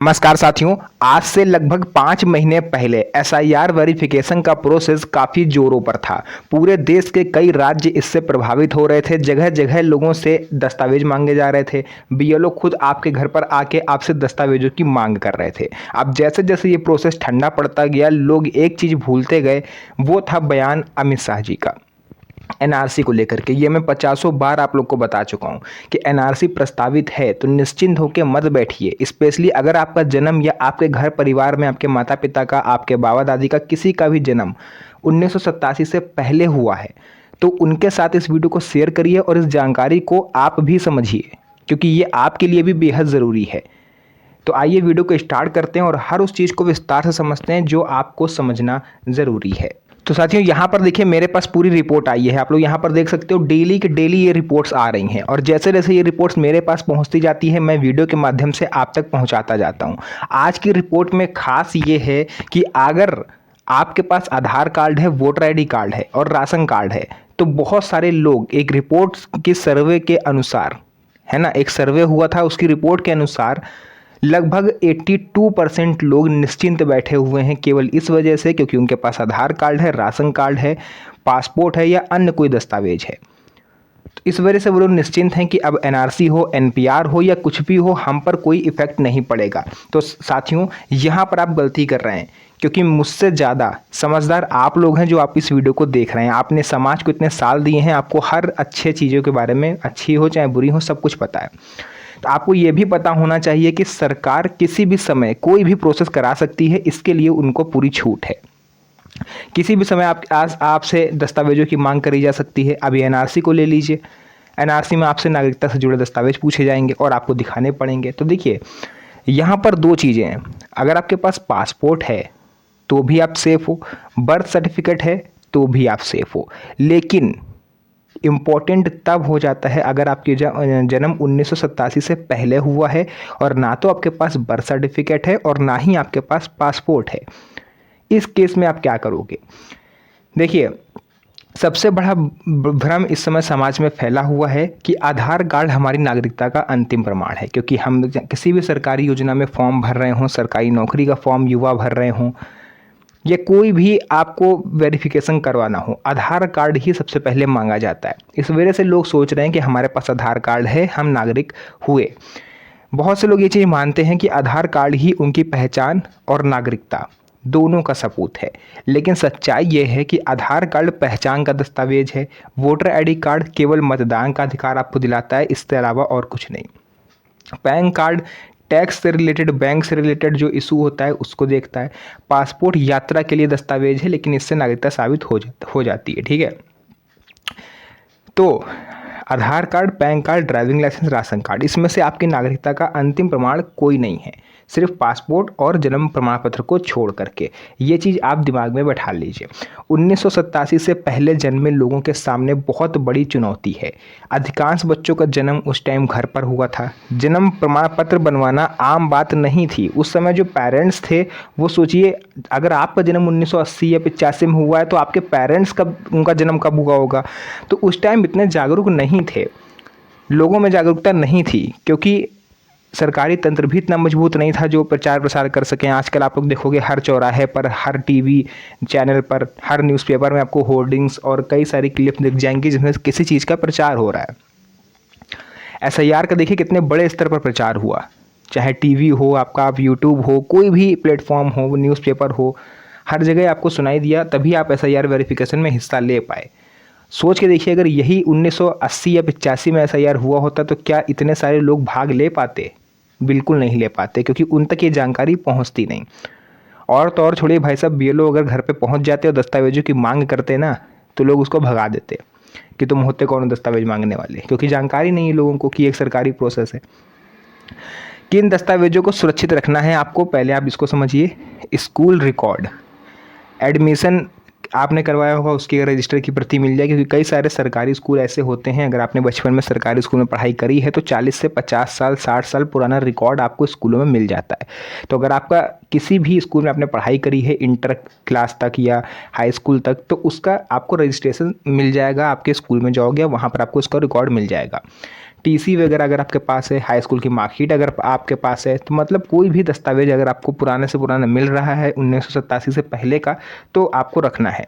नमस्कार साथियों। आज से लगभग 5 महीने पहले एसआईआर वेरिफिकेशन का प्रोसेस काफ़ी जोरों पर था। पूरे देश के कई राज्य इससे प्रभावित हो रहे थे। जगह जगह लोगों से दस्तावेज मांगे जा रहे थे। बीएलओ खुद आपके घर पर आके आपसे दस्तावेजों की मांग कर रहे थे। अब जैसे जैसे ये प्रोसेस ठंडा पड़ता गया, लोग एक चीज़ भूलते गए, वो था बयान अमित शाह जी का एनआरसी को लेकर के। ये मैं 50 बार आप लोग को बता चुका हूँ कि एनआरसी प्रस्तावित है तो निश्चिंत होकर मत बैठिए। स्पेशली अगर आपका जन्म या आपके घर परिवार में आपके माता पिता का, आपके बाबा दादी का, किसी का भी जन्म 1987 से पहले हुआ है तो उनके साथ इस वीडियो को शेयर करिए और इस जानकारी को आप भी समझिए, क्योंकि ये आपके लिए भी बेहद ज़रूरी है। तो आइए वीडियो को स्टार्ट करते हैं और हर उस चीज़ को विस्तार से समझते हैं जो आपको समझना ज़रूरी है। तो साथियों, यहाँ पर देखिए मेरे पास पूरी रिपोर्ट आई है। आप लोग यहाँ पर देख सकते हो डेली के डेली ये रिपोर्ट्स आ रही हैं और जैसे जैसे ये रिपोर्ट्स मेरे पास पहुँचती जाती है मैं वीडियो के माध्यम से आप तक पहुँचाता जाता हूँ। आज की रिपोर्ट में खास ये है कि अगर आपके पास आधार कार्ड है, वोटर आईडी कार्ड है और राशन कार्ड है तो बहुत सारे लोग एक रिपोर्ट की सर्वे के अनुसार, है ना, एक सर्वे हुआ था उसकी रिपोर्ट के अनुसार लगभग 82% लोग निश्चिंत बैठे हुए हैं केवल इस वजह से क्योंकि उनके पास आधार कार्ड है, राशन कार्ड है, पासपोर्ट है या अन्य कोई दस्तावेज है। तो इस वजह से वो लोग निश्चिंत हैं कि अब एनआरसी हो, एनपीआर हो या कुछ भी हो, हम पर कोई इफेक्ट नहीं पड़ेगा। तो साथियों, यहाँ पर आप गलती कर रहे हैं क्योंकि मुझसे ज़्यादा समझदार आप लोग हैं जो आप इस वीडियो को देख रहे हैं। आपने समाज को इतने साल दिए हैं, आपको हर अच्छे चीज़ों के बारे में, अच्छी हो चाहे बुरी हो, सब कुछ पता है। तो आपको ये भी पता होना चाहिए कि सरकार किसी भी समय कोई भी प्रोसेस करा सकती है, इसके लिए उनको पूरी छूट है। किसी भी समय आपसे दस्तावेजों की मांग करी जा सकती है। अभी एनआरसी को ले लीजिए, एनआरसी में आपसे नागरिकता से जुड़े दस्तावेज पूछे जाएंगे और आपको दिखाने पड़ेंगे। तो देखिए यहाँ पर दो चीज़ें हैं। अगर आपके पास पासपोर्ट है तो भी आप सेफ हो, बर्थ सर्टिफिकेट है तो भी आप सेफ हो। लेकिन इम्पॉर्टेंट तब हो जाता है अगर आपके जन्म 1987 से पहले हुआ है और ना तो आपके पास बर्थ सर्टिफिकेट है और ना ही आपके पास पासपोर्ट है। इस केस में आप क्या करोगे? देखिए, सबसे बड़ा भ्रम इस समय समाज में फैला हुआ है कि आधार कार्ड हमारी नागरिकता का अंतिम प्रमाण है, क्योंकि हम किसी भी सरकारी योजना में फॉर्म भर रहे हों, सरकारी नौकरी का फॉर्म युवा भर रहे हों या कोई भी आपको वेरिफिकेशन करवाना हो, आधार कार्ड ही सबसे पहले मांगा जाता है। इस वजह से लोग सोच रहे हैं कि हमारे पास आधार कार्ड है, हम नागरिक हुए। बहुत से लोग ये चीज़ मानते हैं कि आधार कार्ड ही उनकी पहचान और नागरिकता दोनों का सबूत है। लेकिन सच्चाई ये है कि आधार कार्ड पहचान का दस्तावेज है, वोटर आईडी कार्ड केवल मतदान का अधिकार आपको दिलाता है, इसके अलावा और कुछ नहीं। पैन कार्ड टैक्स से रिलेटेड, बैंक से रिलेटेड जो इशू होता है उसको देखता है। पासपोर्ट यात्रा के लिए दस्तावेज है, लेकिन इससे नागरिकता साबित हो जाती है। ठीक है, तो Aadhaar card, PAN card, driving licence, ration card, इसमें से आपकी नागरिकता का अंतिम प्रमाण कोई नहीं है, सिर्फ पासपोर्ट और जन्म प्रमाण पत्र को छोड़ करके। ये चीज़ आप दिमाग में बैठा लीजिए। 1987 से पहले जन्मे लोगों के सामने बहुत बड़ी चुनौती है। अधिकांश बच्चों का जन्म उस टाइम घर पर हुआ था। जन्म प्रमाण पत्र बनवाना आम बात नहीं थी। उस समय जो पेरेंट्स थे वो सोचिए, अगर आपका जन्म 1980 या 85 में हुआ है तो आपके पेरेंट्स कब, उनका जन्म कब हुआ होगा? तो उस टाइम इतने जागरूक नहीं थे, लोगों में जागरूकता नहीं थी, क्योंकि सरकारी तंत्र भी इतना मजबूत नहीं था जो प्रचार प्रसार कर सकें। आजकल आप लोग देखोगे हर चौराहे पर, हर टीवी चैनल पर, हर न्यूज़पेपर में आपको होर्डिंग्स और कई सारी क्लिप दिख जाएंगी जिसमें किसी चीज़ का प्रचार हो रहा है। एसआईआर का देखिए कितने बड़े स्तर पर प्रचार हुआ, चाहे टीवी हो आपका, आप यूट्यूब हो, कोई भी प्लेटफॉर्म हो, न्यूज़पेपर हो, हर जगह आपको सुनाई दिया, तभी आप एसआईआर वेरिफिकेशन में हिस्सा ले पाए। सोच के देखिए, अगर यही 1980 या 85 में एसआईआर हुआ होता तो क्या इतने सारे लोग भाग ले पाते? बिल्कुल नहीं ले पाते, क्योंकि उन तक ये जानकारी पहुंचती नहीं। और तो और छोड़िए भाई साहब, बीएलओ अगर घर पे पहुंच जाते और दस्तावेजों की मांग करते ना तो लोग उसको भगा देते कि तुम होते कौन दस्तावेज मांगने वाले, क्योंकि जानकारी नहीं है लोगों को कि एक सरकारी प्रोसेस है। किन दस्तावेजों को सुरक्षित रखना है आपको, पहले आप इसको समझिए। स्कूल रिकॉर्ड, एडमिशन आपने करवाया होगा उसकी रजिस्टर की प्रति मिल जाएगी, क्योंकि कई सारे सरकारी स्कूल ऐसे होते हैं, अगर आपने बचपन में सरकारी स्कूल में पढ़ाई करी है तो 40 से 50 साल, 60 साल पुराना रिकॉर्ड आपको स्कूलों में मिल जाता है। तो अगर आपका किसी भी स्कूल में आपने पढ़ाई करी है इंटर क्लास तक या हाई स्कूल तक, तो उसका आपको रजिस्ट्रेशन मिल जाएगा। आपके स्कूल में जाओगे वहाँ पर आपको उसका रिकॉर्ड मिल जाएगा। टीसी वगैरह अगर आपके पास है, हाई स्कूल की मार्कशीट अगर आपके पास है, तो मतलब कोई भी दस्तावेज अगर आपको पुराने से पुराना मिल रहा है 1987 से पहले का, तो आपको रखना है।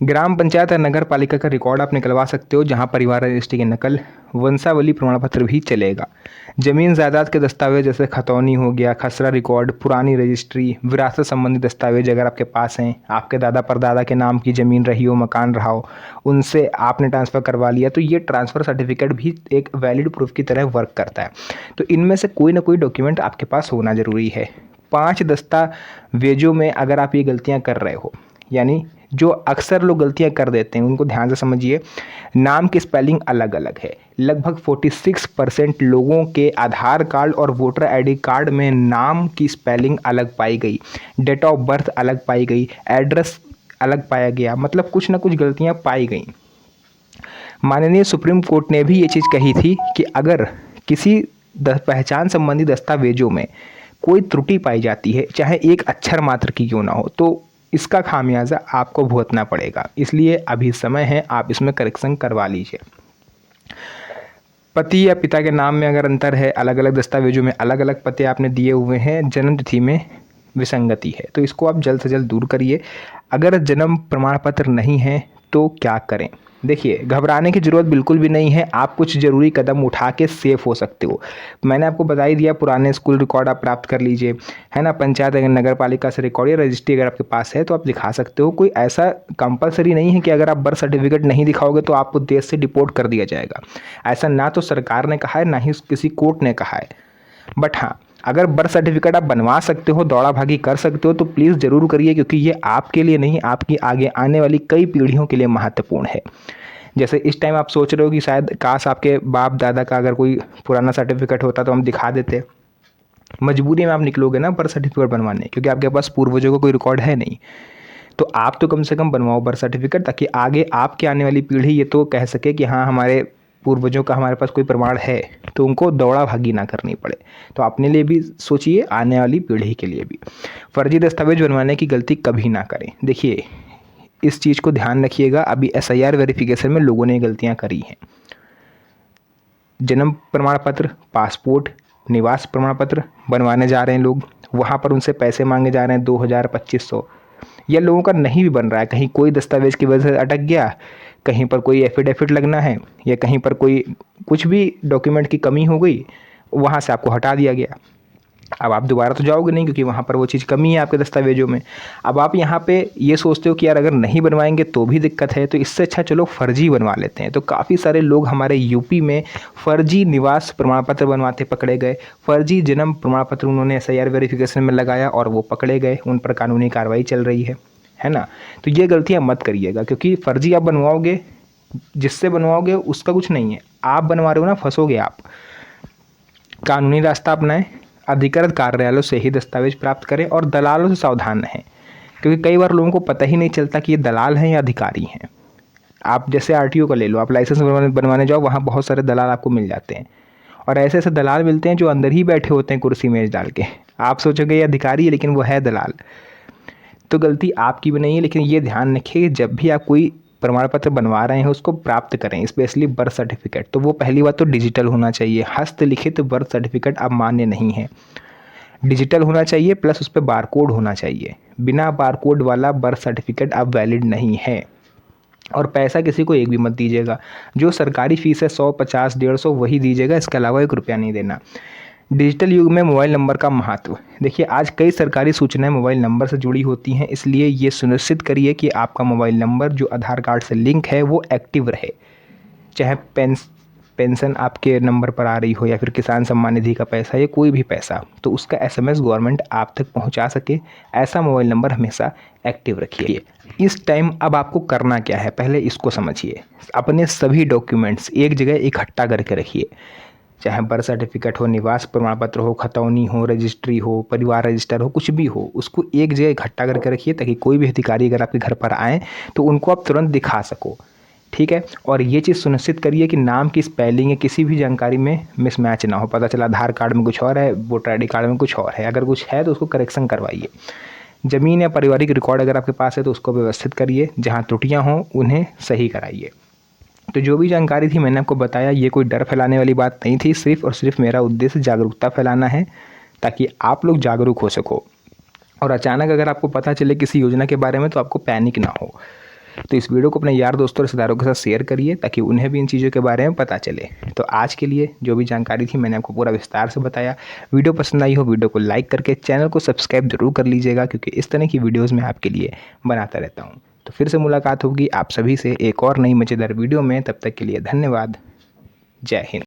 ग्राम पंचायत या नगर पालिका का रिकॉर्ड आप निकलवा सकते हो, जहां परिवार रजिस्ट्री की नकल, वंशावली प्रमाण पत्र भी चलेगा। जमीन जायदाद के दस्तावेज जैसे खतौनी हो गया, खसरा रिकॉर्ड, पुरानी रजिस्ट्री, विरासत संबंधी दस्तावेज अगर आपके पास हैं, आपके दादा परदादा के नाम की ज़मीन रही हो, मकान रहा हो, उनसे आपने ट्रांसफ़र करवा लिया, तो ये ट्रांसफ़र सर्टिफिकेट भी एक वैलिड प्रूफ की तरह वर्क करता है। तो इनमें से कोई ना कोई डॉक्यूमेंट आपके पास होना ज़रूरी है। 5 दस्तावेजों में अगर आप ये गलतियाँ कर रहे हो, यानी जो अक्सर लोग गलतियां कर देते हैं उनको ध्यान से समझिए। नाम की स्पेलिंग अलग अलग है। लगभग 46% लोगों के आधार कार्ड और वोटर आईडी कार्ड में नाम की स्पेलिंग अलग पाई गई, डेट ऑफ बर्थ अलग पाई गई, एड्रेस अलग पाया गया, मतलब कुछ ना कुछ गलतियां पाई गई। माननीय सुप्रीम कोर्ट ने भी ये चीज़ कही थी कि अगर किसी पहचान संबंधी दस्तावेजों में कोई त्रुटि पाई जाती है, चाहे एक अक्षर मात्र की क्यों ना हो, तो इसका खामियाजा आपको भुगतना पड़ेगा। इसलिए अभी समय है, आप इसमें करेक्शन करवा लीजिए। पति या पिता के नाम में अगर अंतर है, अलग अलग दस्तावेजों में अलग अलग पते आपने दिए हुए हैं, जन्म तिथि में विसंगति है, तो इसको आप जल्द से जल्द दूर करिए। अगर जन्म प्रमाण पत्र नहीं है तो क्या करें? देखिए, घबराने की ज़रूरत बिल्कुल भी नहीं है। आप कुछ ज़रूरी कदम उठा के सेफ हो सकते हो। मैंने आपको बता ही दिया, पुराने स्कूल रिकॉर्ड आप प्राप्त कर लीजिए, है ना। पंचायत अगर नगर पालिका से रिकॉर्ड या रजिस्ट्री अगर आपके पास है तो आप दिखा सकते हो। कोई ऐसा कंपलसरी नहीं है कि अगर आप बर्थ सर्टिफिकेट नहीं दिखाओगे तो आपको देश से डिपोर्ट कर दिया जाएगा। ऐसा ना तो सरकार ने कहा है, ना ही किसी कोर्ट ने कहा है। बट हाँ, अगर बर्थ सर्टिफिकेट आप बनवा सकते हो, दौड़ा भागी कर सकते हो, तो प्लीज़ ज़रूर करिए, क्योंकि ये आपके लिए नहीं, आपकी आगे आने वाली कई पीढ़ियों के लिए महत्वपूर्ण है। जैसे इस टाइम आप सोच रहे हो कि शायद काश आपके बाप दादा का अगर कोई पुराना सर्टिफिकेट होता तो हम दिखा देते। मजबूरी में आप निकलोगे ना बर्थ सर्टिफिकेट बनवाने, क्योंकि आपके पास पूर्वजों का कोई रिकॉर्ड है नहीं। तो आप तो कम से कम बनवाओ बर्थ सर्टिफिकेट, ताकि आगे आपके आने वाली पीढ़ी ये तो कह सके कि हाँ, हमारे पूर्वजों का हमारे पास कोई प्रमाण है, तो उनको दौड़ा भागी ना करनी पड़े। तो अपने लिए भी सोचिए, आने वाली पीढ़ी के लिए भी। फर्जी दस्तावेज बनवाने की गलती कभी ना करें। देखिए, इस चीज़ को ध्यान रखिएगा, अभी एसआईआर वेरिफिकेशन में लोगों ने गलतियां करी हैं। जन्म प्रमाण पत्र, पासपोर्ट, निवास प्रमाण पत्र बनवाने जा रहे हैं लोग, वहाँ पर उनसे पैसे मांगे जा रहे हैं 2000 2500। यह लोगों का नहीं भी बन रहा है। कहीं कोई दस्तावेज की वजह से अटक गया, कहीं पर कोई एफिडेविट लगना है, या कहीं पर कोई कुछ भी डॉक्यूमेंट की कमी हो गई, वहाँ से आपको हटा दिया गया। अब आप दोबारा तो जाओगे नहीं, क्योंकि वहाँ पर वो चीज़ कमी है आपके दस्तावेजों में। अब आप यहाँ पे ये सोचते हो कि यार अगर नहीं बनवाएंगे तो भी दिक्कत है, तो इससे अच्छा चलो फर्जी बनवा लेते हैं। तो काफ़ी सारे लोग हमारे यूपी में फर्जी निवास प्रमाण पत्र बनवाते पकड़े गए, फर्जी जन्म प्रमाण पत्र उन्होंने एसआईआर वेरिफिकेशन में लगाया और वो पकड़े गए, उन पर कानूनी कार्रवाई चल रही है ना। तो ये गलतियाँ मत करिएगा, क्योंकि फर्जी आप बनवाओगे, जिससे बनवाओगे उसका कुछ नहीं है, आप बनवा रहे हो ना, फंसोगे आप। कानूनी रास्ता अपनाएं, अधिकृत कार्यालयों से ही दस्तावेज प्राप्त करें और दलालों से सावधान रहें, क्योंकि कई बार लोगों को पता ही नहीं चलता कि ये दलाल हैं या अधिकारी हैं। आप जैसे आरटीओ का ले लो, आप लाइसेंस बनवाने जाओ, वहाँ बहुत सारे दलाल आपको मिल जाते हैं, और ऐसे ऐसे दलाल मिलते हैं जो अंदर ही बैठे होते हैं कुर्सी मेज डाल के। आप सोचोगे ये अधिकारी है, लेकिन वो है दलाल। तो गलती आपकी भी नहीं है, लेकिन ये ध्यान रखिए कि जब भी आप कोई प्रमाण पत्र बनवा रहे हैं उसको प्राप्त करें, स्पेशली बर्थ सर्टिफिकेट, तो वो पहली बात तो डिजिटल होना चाहिए। हस्तलिखित बर्थ सर्टिफिकेट अब मान्य नहीं है, डिजिटल होना चाहिए, प्लस उस पर बारकोड होना चाहिए। बिना बारकोड वाला बर्थ सर्टिफिकेट अब वैलिड नहीं है। और पैसा किसी को एक भी मत दीजिएगा। जो सरकारी फीस है 100 50 150 वही दीजिएगा, इसके अलावा 1 रुपया नहीं देना। डिजिटल युग में मोबाइल नंबर का महत्व, देखिए आज कई सरकारी सूचनाएं मोबाइल नंबर से जुड़ी होती हैं, इसलिए ये सुनिश्चित करिए कि आपका मोबाइल नंबर जो आधार कार्ड से लिंक है वो एक्टिव रहे। चाहे पेंशन आपके नंबर पर आ रही हो, या फिर किसान सम्मान निधि का पैसा, या कोई भी पैसा, तो उसका एसएमएस गवर्नमेंट आप तक पहुंचा सके, ऐसा मोबाइल नंबर हमेशा एक्टिव रखिए। इस टाइम अब आपको करना क्या है, पहले इसको समझिए। अपने सभी डॉक्यूमेंट्स एक जगह इकट्ठा करके रखिए, चाहे बर्थ सर्टिफिकेट हो, निवास प्रमाण पत्र हो, खतौनी हो, रजिस्ट्री हो, परिवार रजिस्टर हो, कुछ भी हो, उसको एक जगह इकट्ठा करके रखिए, ताकि कोई भी अधिकारी अगर आपके घर पर आए तो उनको आप तुरंत दिखा सको। ठीक है। और ये चीज़ सुनिश्चित करिए कि नाम की स्पेलिंग या किसी भी जानकारी में मिसमैच ना हो। पता चला आधार कार्ड में कुछ और है, वोटर आईडी कार्ड में कुछ और है। अगर कुछ है तो उसको करेक्शन करवाइए। ज़मीन या पारिवारिक रिकॉर्ड अगर आपके पास है तो उसको व्यवस्थित करिए, जहाँ त्रुटियाँ हों उन्हें सही कराइए। तो जो भी जानकारी थी मैंने आपको बताया, ये कोई डर फैलाने वाली बात नहीं थी, सिर्फ़ और सिर्फ मेरा उद्देश्य जागरूकता फैलाना है ताकि आप लोग जागरूक हो सको। और अचानक अगर आपको पता चले किसी योजना के बारे में तो आपको पैनिक ना हो। तो इस वीडियो को अपने यार दोस्तों और रिश्तेदारों के साथ शेयर करिए ताकि उन्हें भी इन चीज़ों के बारे में पता चले। तो आज के लिए जो भी जानकारी थी मैंने आपको पूरा विस्तार से बताया। वीडियो पसंद आई हो वीडियो को लाइक करके चैनल को सब्सक्राइब जरूर कर लीजिएगा, क्योंकि इस तरह की वीडियोज़ मैं आपके लिए बनाता रहता हूँ। तो फिर से मुलाकात होगी आप सभी से एक और नई मज़ेदार वीडियो में। तब तक के लिए धन्यवाद। जय हिंद।